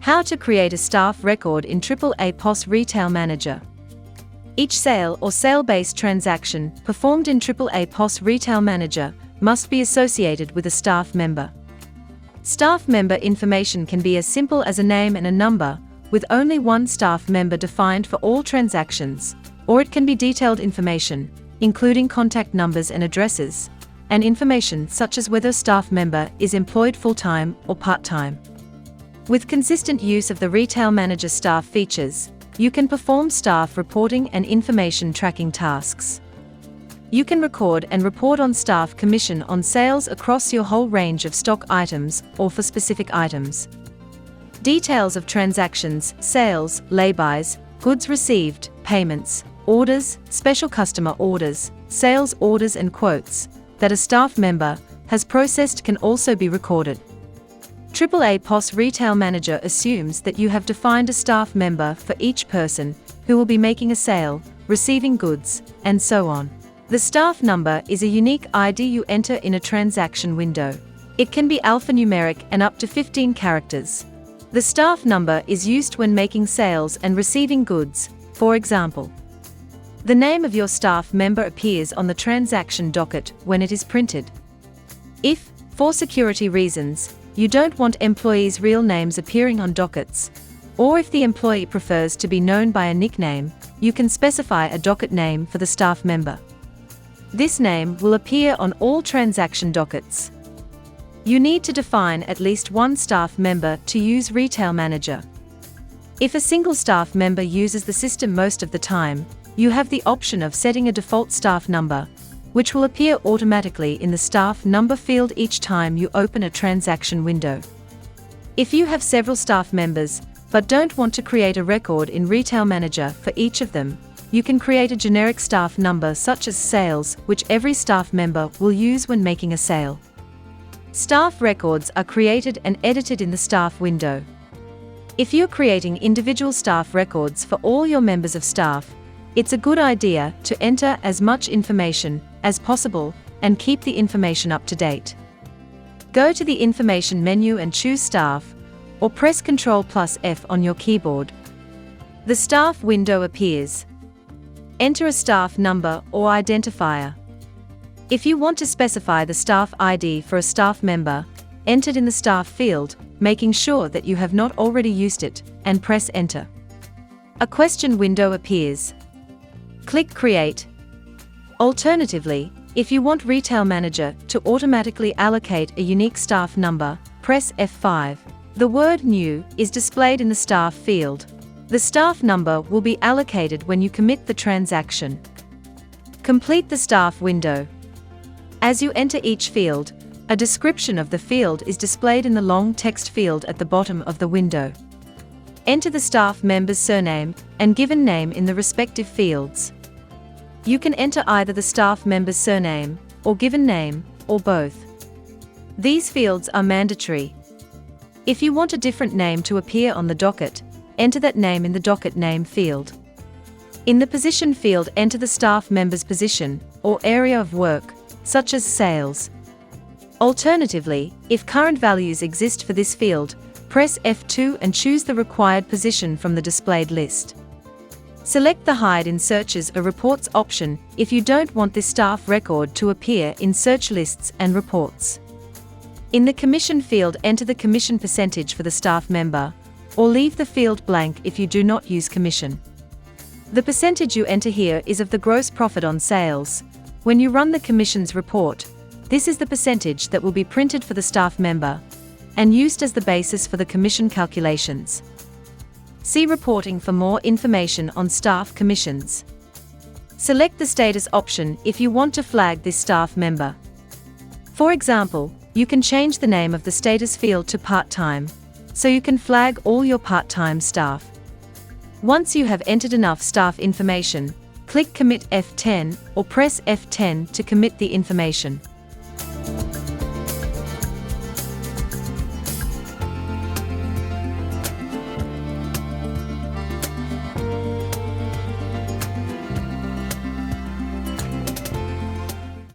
How to create a staff record in AAAPOS RetailManager. Each sale or sale-based transaction performed in AAAPOS RetailManager must be associated with a staff member. Staff member information can be as simple as a name and a number, with only one staff member defined for all transactions, or it can be detailed information, including contact numbers and addresses, and information such as whether a staff member is employed full-time or part-time. With consistent use of the RetailManager staff features, you can perform staff reporting and information tracking tasks. You can record and report on staff commission on sales across your whole range of stock items or for specific items. Details of transactions, sales, lay-bys, goods received, payments, orders, special customer orders, sales orders and quotes that a staff member has processed can also be recorded. AAAPOS RetailManager assumes that you have defined a staff member for each person who will be making a sale, receiving goods, and so on. The staff number is a unique ID you enter in a transaction window. It can be alphanumeric and up to 15 characters. The staff number is used when making sales and receiving goods, for example. The name of your staff member appears on the transaction docket when it is printed. If, for security reasons, you don't want employees' real names appearing on dockets, or if the employee prefers to be known by a nickname, you can specify a docket name for the staff member. This name will appear on all transaction dockets. You need to define at least one staff member to use RetailManager. If a single staff member uses the system most of the time, you have the option of setting a default staff number, which will appear automatically in the staff number field each time you open a transaction window. If you have several staff members, but don't want to create a record in RetailManager for each of them, you can create a generic staff number such as sales, which every staff member will use when making a sale. Staff records are created and edited in the staff window. If you're creating individual staff records for all your members of staff, it's a good idea to enter as much information as possible and keep the information up to date. Go to the Information menu and choose Staff, or press Ctrl+F on your keyboard. The staff window appears. Enter a staff number or identifier. If you want to specify the staff ID for a staff member, enter it in the staff field, making sure that you have not already used it, and press Enter. A question window appears. Click Create. Alternatively, if you want RetailManager to automatically allocate a unique staff number, press F5. The word New is displayed in the staff field. The staff number will be allocated when you commit the transaction. Complete the staff window. As you enter each field, a description of the field is displayed in the long text field at the bottom of the window. Enter the staff member's surname and given name in the respective fields. You can enter either the staff member's surname or given name, or both. These fields are mandatory. If you want a different name to appear on the docket, enter that name in the docket name field. In the position field, enter the staff member's position or area of work, such as sales. Alternatively, if current values exist for this field, press F2 and choose the required position from the displayed list. Select the Hide in Searches or Reports option if you don't want this staff record to appear in search lists and reports. In the Commission field, enter the commission percentage for the staff member, or leave the field blank if you do not use commission. The percentage you enter here is of the gross profit on sales. When you run the commissions report, this is the percentage that will be printed for the staff member and used as the basis for the commission calculations. See reporting for more information on staff commissions. Select the status option if you want to flag this staff member. For example, you can change the name of the status field to part-time, so you can flag all your part-time staff. Once you have entered enough staff information, click Commit F10 or press F10 to commit the information.